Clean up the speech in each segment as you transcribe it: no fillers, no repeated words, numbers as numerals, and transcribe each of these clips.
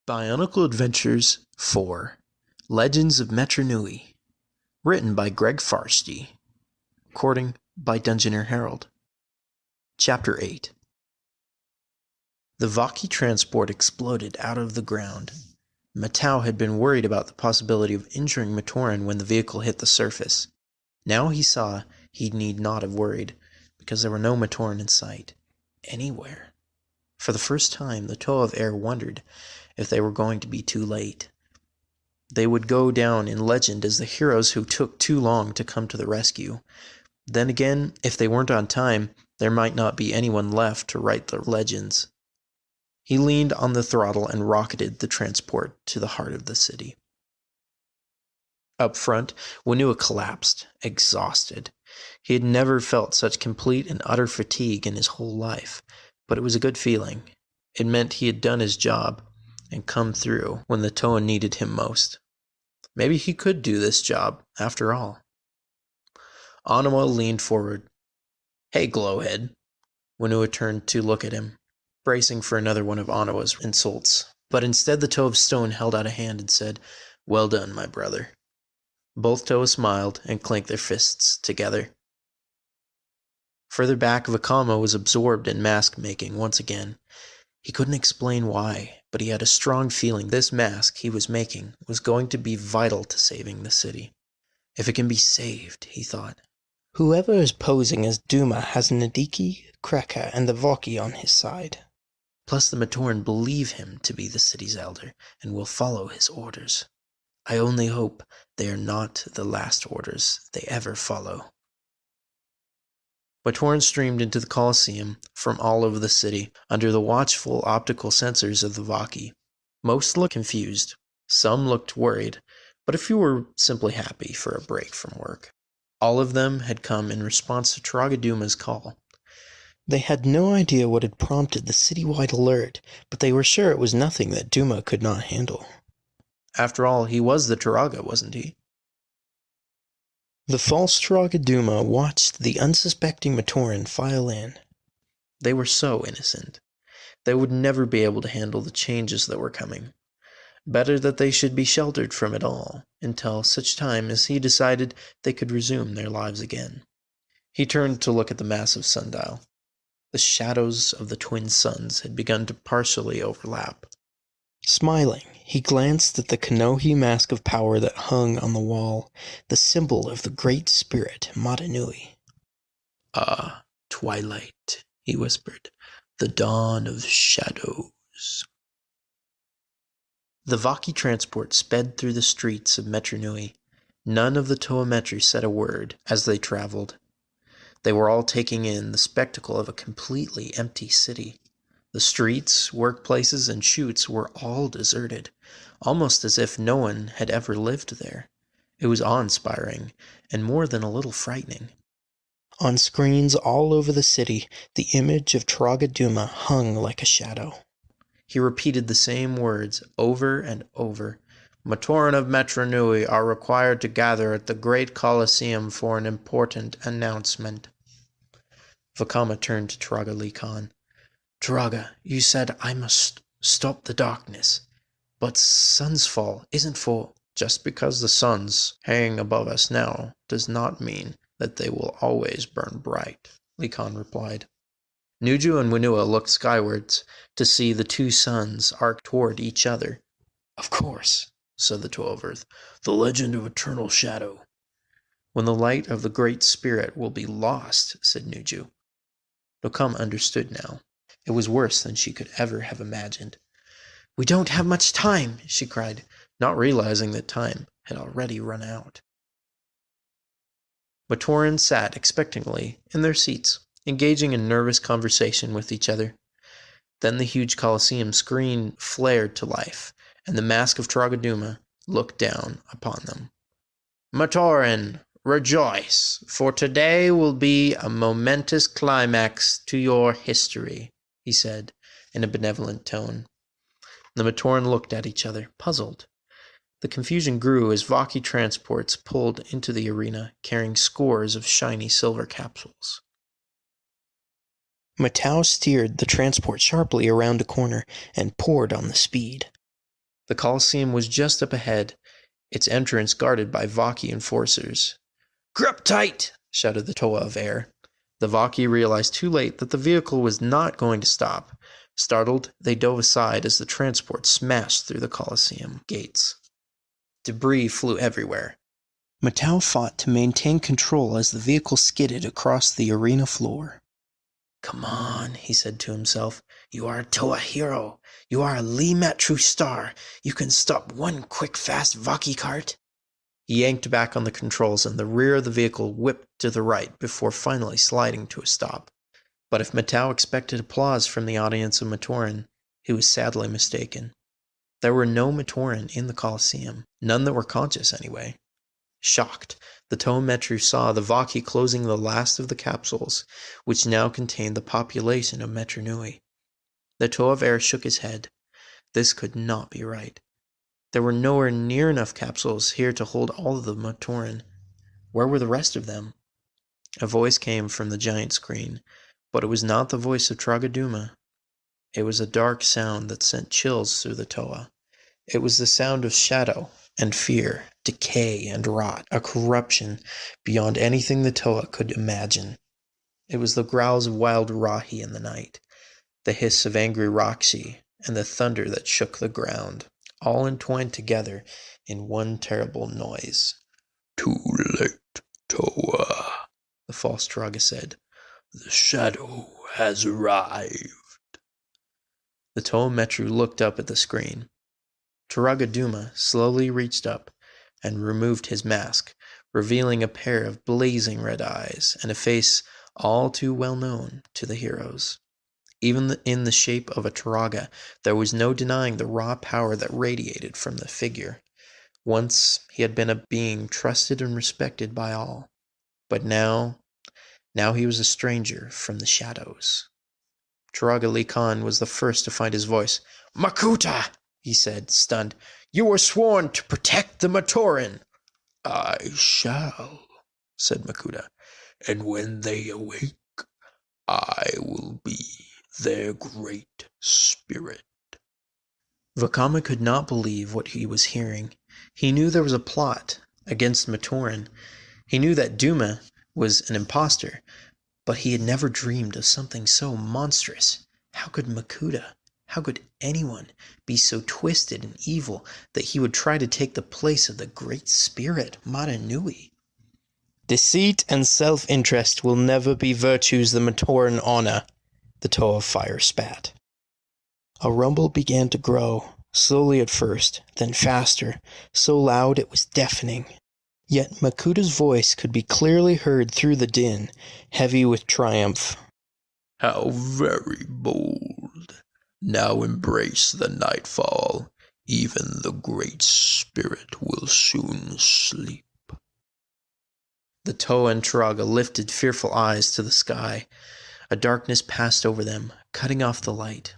Bionicle Adventures 4 Legends of Metru, written by Greg Farsty, recording by Dungeoneer Harold. Chapter 8. The Vaki transport exploded out of the ground. Matau had been worried about the possibility of injuring Matoran when the vehicle hit the surface. Now he saw he need not have worried, because there were no Matoran in sight, anywhere. For the first time, the Toe of Air wondered if they were going to be too late. They would go down in legend as the heroes who took too long to come to the rescue. Then again, if they weren't on time, there might not be anyone left to write the legends. He leaned on the throttle and rocketed the transport to the heart of the city. Up front, Winua collapsed, exhausted. He had never felt such complete and utter fatigue in his whole life, but it was a good feeling. It meant he had done his job and come through when the Toa needed him most. Maybe he could do this job, after all. Anawa leaned forward. "Hey, Glowhead." Winua turned to look at him, bracing for another one of Anawa's insults. But instead the Toe of Stone held out a hand and said, "Well done, my brother." Both Toa smiled and clinked their fists together. Further back, Vakama was absorbed in mask making once again. He couldn't explain why, but he had a strong feeling this mask he was making was going to be vital to saving the city. If it can be saved, he thought. Whoever is posing as Duma has Nadiki, Kreka, and the Vaki on his side. Plus the Matoran believe him to be the city's elder and will follow his orders. I only hope they are not the last orders they ever follow. Matoran streamed into the Coliseum from all over the city under the watchful optical sensors of the Vaki. Most looked confused, some looked worried, but a few were simply happy for a break from work. All of them had come in response to Tragaduma's call. They had no idea what had prompted the citywide alert, but they were sure it was nothing that Duma could not handle. After all, he was the Turaga, wasn't he? The false Tragaduma watched the unsuspecting Matoran file in. They were so innocent. They would never be able to handle the changes that were coming. Better that they should be sheltered from it all, until such time as he decided they could resume their lives again. He turned to look at the massive sundial. The shadows of the twin suns had begun to partially overlap. Smiling, he glanced at the Kanohi mask of power that hung on the wall, the symbol of the great spirit, Matanui. "Ah, twilight," he whispered, "the dawn of shadows." The Vaki transport sped through the streets of Metru. None of the Toa Metru said a word as they traveled. They were all taking in the spectacle of a completely empty city. The streets, workplaces, and chutes were all deserted, almost as if no one had ever lived there. It was awe-inspiring, and more than a little frightening. On screens all over the city, the image of Tragaduma hung like a shadow. He repeated the same words over and over. "Matoran of Metru are required to gather at the great Coliseum for an important announcement." Vakama turned to Turaga Khan. "Turaga, you said I must stop the darkness, but sun's fall isn't for..." "Just because the suns hang above us now does not mean that they will always burn bright," Khan replied. Nuju and Winua looked skywards to see the two suns arc toward each other. "Of course," said the Toe of Earth, "the legend of eternal shadow." "When the light of the Great Spirit will be lost," said Nuju. Dokam understood now. It was worse than she could ever have imagined. "We don't have much time," she cried, not realizing that time had already run out. Matoran sat expectantly in their seats, engaging in nervous conversation with each other. Then the huge Coliseum screen flared to life, and the mask of Tragaduma looked down upon them. "Matoran, rejoice, for today will be a momentous climax to your history," he said, in a benevolent tone. The Matoran looked at each other, puzzled. The confusion grew as Vaki transports pulled into the arena, carrying scores of shiny silver capsules. Matau steered the transport sharply around a corner and poured on the speed. The Coliseum was just up ahead, its entrance guarded by Vaki enforcers. "Grip tight!" shouted the Toa of Air. The Vaki realized too late that the vehicle was not going to stop. Startled, they dove aside as the transport smashed through the Coliseum gates. Debris flew everywhere. Matau fought to maintain control as the vehicle skidded across the arena floor. "Come on," he said to himself. "You are a Toa hero. You are a Metru star. You can stop one quick, fast Vaki cart." He yanked back on the controls and the rear of the vehicle whipped to the right before finally sliding to a stop. But if Matau expected applause from the audience of Matoran, he was sadly mistaken. There were no Matoran in the Coliseum, none that were conscious anyway. Shocked, the Toa Metru saw the Vaki closing the last of the capsules, which now contained the population of Metru Nui. The Toa of Air shook his head. This could not be right. There were nowhere near enough capsules here to hold all of the Matoran. Where were the rest of them? A voice came from the giant screen, but it was not the voice of Tragaduma. It was a dark sound that sent chills through the Toa. It was the sound of shadow and fear, decay and rot, a corruption beyond anything the Toa could imagine. It was the growls of wild Rahi in the night, the hiss of angry Roxy, and the thunder that shook the ground, all entwined together in one terrible noise. "Too late, Toa," the false Traga said. "The shadow has arrived." The Toa Metru looked up at the screen. Tragaduma slowly reached up and removed his mask, revealing a pair of blazing red eyes and a face all too well known to the heroes. Even in the shape of a Traga, there was no denying the raw power that radiated from the figure. Once he had been a being trusted and respected by all, but now he was a stranger from the shadows. Traga Likan was the first to find his voice. "Makuta!" he said, stunned. "You were sworn to protect the Matoran." "I shall," said Makuta, "and when they awake, I will be their great spirit." Vakama could not believe what he was hearing. He knew there was a plot against Matoran. He knew that Duma was an imposter, but he had never dreamed of something so monstrous. How could Makuta, how could anyone be so twisted and evil that he would try to take the place of the great spirit, Mata Nui? "Deceit and self-interest will never be virtues the Matoran honor," the Toa of Fire spat. A rumble began to grow, slowly at first, then faster, so loud it was deafening. Yet Makuta's voice could be clearly heard through the din, heavy with triumph. "How very bold. Now embrace the nightfall. Even the great spirit will soon sleep." The Toa and Traga lifted fearful eyes to the sky. A darkness passed over them, cutting off the light.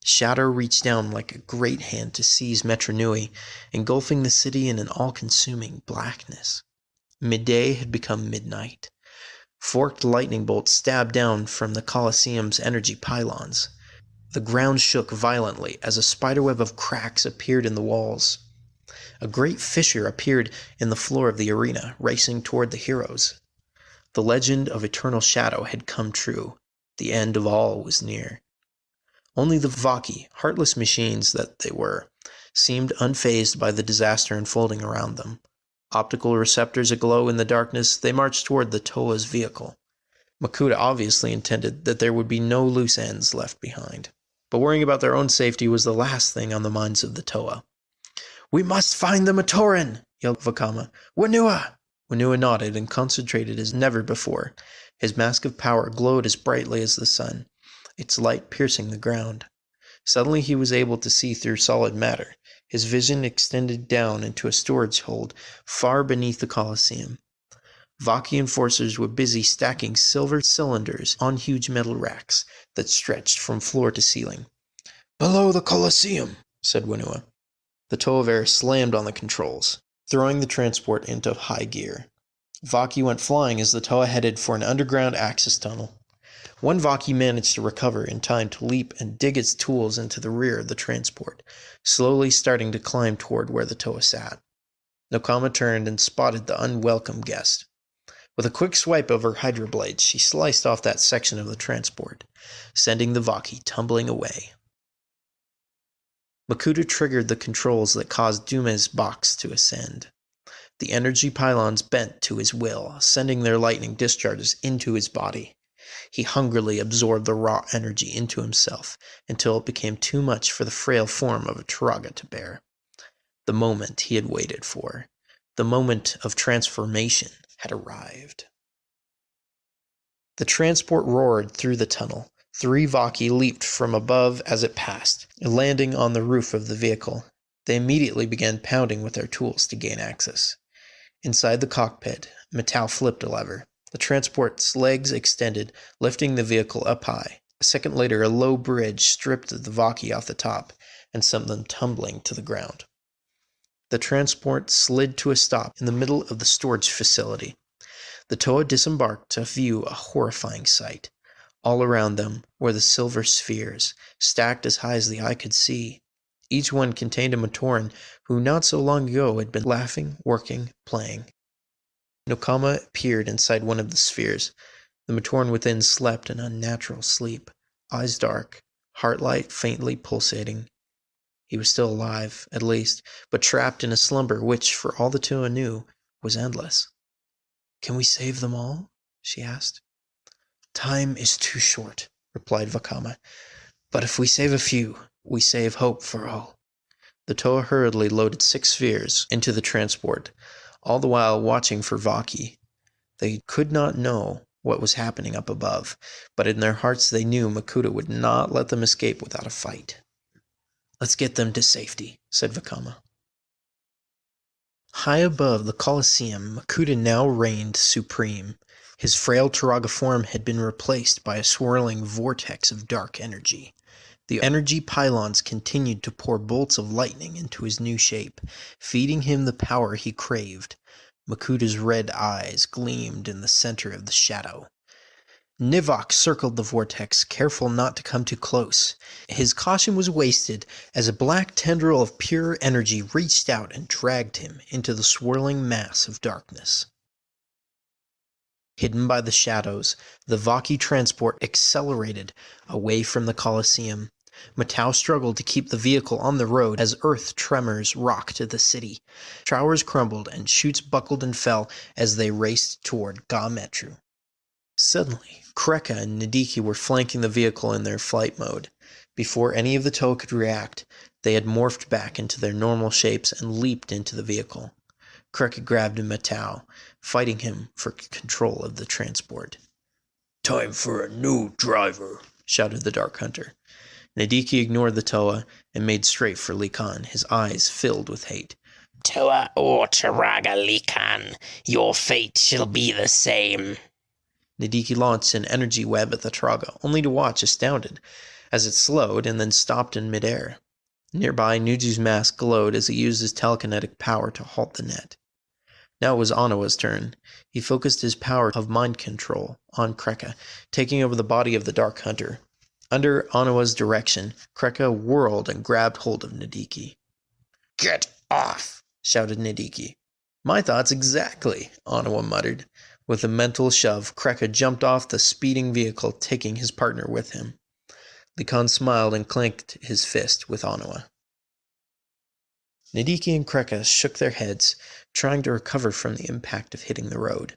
Shadow reached down like a great hand to seize Metru Nui, engulfing the city in an all-consuming blackness. Midday had become midnight. Forked lightning bolts stabbed down from the Coliseum's energy pylons. The ground shook violently as a spiderweb of cracks appeared in the walls. A great fissure appeared in the floor of the arena, racing toward the heroes. The legend of eternal shadow had come true. The end of all was near. Only the Vaki, heartless machines that they were, seemed unfazed by the disaster unfolding around them. Optical receptors aglow in the darkness, they marched toward the Toa's vehicle. Makuta obviously intended that there would be no loose ends left behind. But worrying about their own safety was the last thing on the minds of the Toa. "We must find the Matoran!" yelled Vakama. "Whenua!" Whenua nodded and concentrated as never before. His mask of power glowed as brightly as the sun, its light piercing the ground. Suddenly he was able to see through solid matter. His vision extended down into a storage hold far beneath the Coliseum. Vaki enforcers were busy stacking silver cylinders on huge metal racks that stretched from floor to ceiling. "Below the Coliseum," said Whenua. The Toa of Air slammed on the controls, throwing the transport into high gear. Vaki went flying as the Toa headed for an underground access tunnel. One Vaki managed to recover in time to leap and dig its tools into the rear of the transport. slowly starting to climb toward where the Toa sat. Nokama turned and spotted the unwelcome guest. With a quick swipe of her Hydra blades, she sliced off that section of the transport, sending the Vaki tumbling away. Makuta triggered the controls that caused Dume's box to ascend. The energy pylons bent to his will, sending their lightning discharges into his body. He hungrily absorbed the raw energy into himself until it became too much for the frail form of a Turaga to bear. The moment he had waited for, the moment of transformation, had arrived. The transport roared through the tunnel. 3 Vaki leaped from above as it passed, landing on the roof of the vehicle. They immediately began pounding with their tools to gain access. Inside the cockpit, Metru flipped a lever. The transport's legs extended, lifting the vehicle up high. A second later, a low bridge stripped the Vaki off the top and sent them tumbling to the ground. The transport slid to a stop in the middle of the storage facility. The Toa disembarked to view a horrifying sight. All around them were the silver spheres, stacked as high as the eye could see. Each one contained a Matoran who not so long ago had been laughing, working, playing. Nokama peered inside one of the spheres. The Matoran within slept an unnatural sleep, eyes dark, heart light faintly pulsating. He was still alive, at least, but trapped in a slumber which, for all the Toa knew, was endless. "Can we save them all?" she asked. "Time is too short," replied Vakama. "But if we save a few, we save hope for all." The Toa hurriedly loaded 6 spheres into the transport, all the while watching for Vaki. They could not know what was happening up above, but in their hearts they knew Makuta would not let them escape without a fight. "Let's get them to safety," said Vakama. High above the Coliseum, Makuta now reigned supreme. His frail Turaga form had been replaced by a swirling vortex of dark energy. The energy pylons continued to pour bolts of lightning into his new shape, feeding him the power he craved. Makuta's red eyes gleamed in the center of the shadow. Nivok circled the vortex, careful not to come too close. His caution was wasted as a black tendril of pure energy reached out and dragged him into the swirling mass of darkness. Hidden by the shadows, the Vaki transport accelerated away from the Coliseum. Metru struggled to keep the vehicle on the road as earth tremors rocked the city. Towers crumbled and chutes buckled and fell as they raced toward Metru. Suddenly, Kreka and Nadiki were flanking the vehicle in their flight mode. Before any of the Toa could react, they had morphed back into their normal shapes and leaped into the vehicle. Kreka grabbed Metru, fighting him for control of the transport. "Time for a new driver," shouted the Dark Hunter. Nadiki ignored the Toa and made straight for Likan, his eyes filled with hate. "Toa or Turaga, Likan, your fate shall be the same." Nadiki launched an energy web at the Turaga, only to watch astounded as it slowed and then stopped in midair. Nearby, Nuju's mask glowed as he used his telekinetic power to halt the net. Now it was Anawa's turn. He focused his power of mind control on Kreka, taking over the body of the Dark Hunter. Under Anawa's direction, Kreka whirled and grabbed hold of Nadiki. "Get off!" shouted Nadiki. "My thoughts exactly," Anawa muttered. With a mental shove, Kreka jumped off the speeding vehicle, taking his partner with him. Likan smiled and clanked his fist with Anawa. Nadiki and Kreka shook their heads, trying to recover from the impact of hitting the road.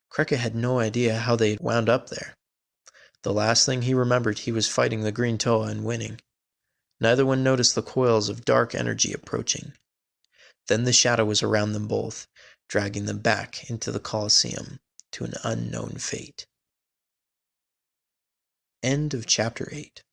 Kreka had no idea how they had wound up there. The last thing he remembered, he was fighting the Green Toa and winning. Neither one noticed the coils of dark energy approaching. Then the shadow was around them both, dragging them back into the Coliseum to an unknown fate. End of Chapter 8.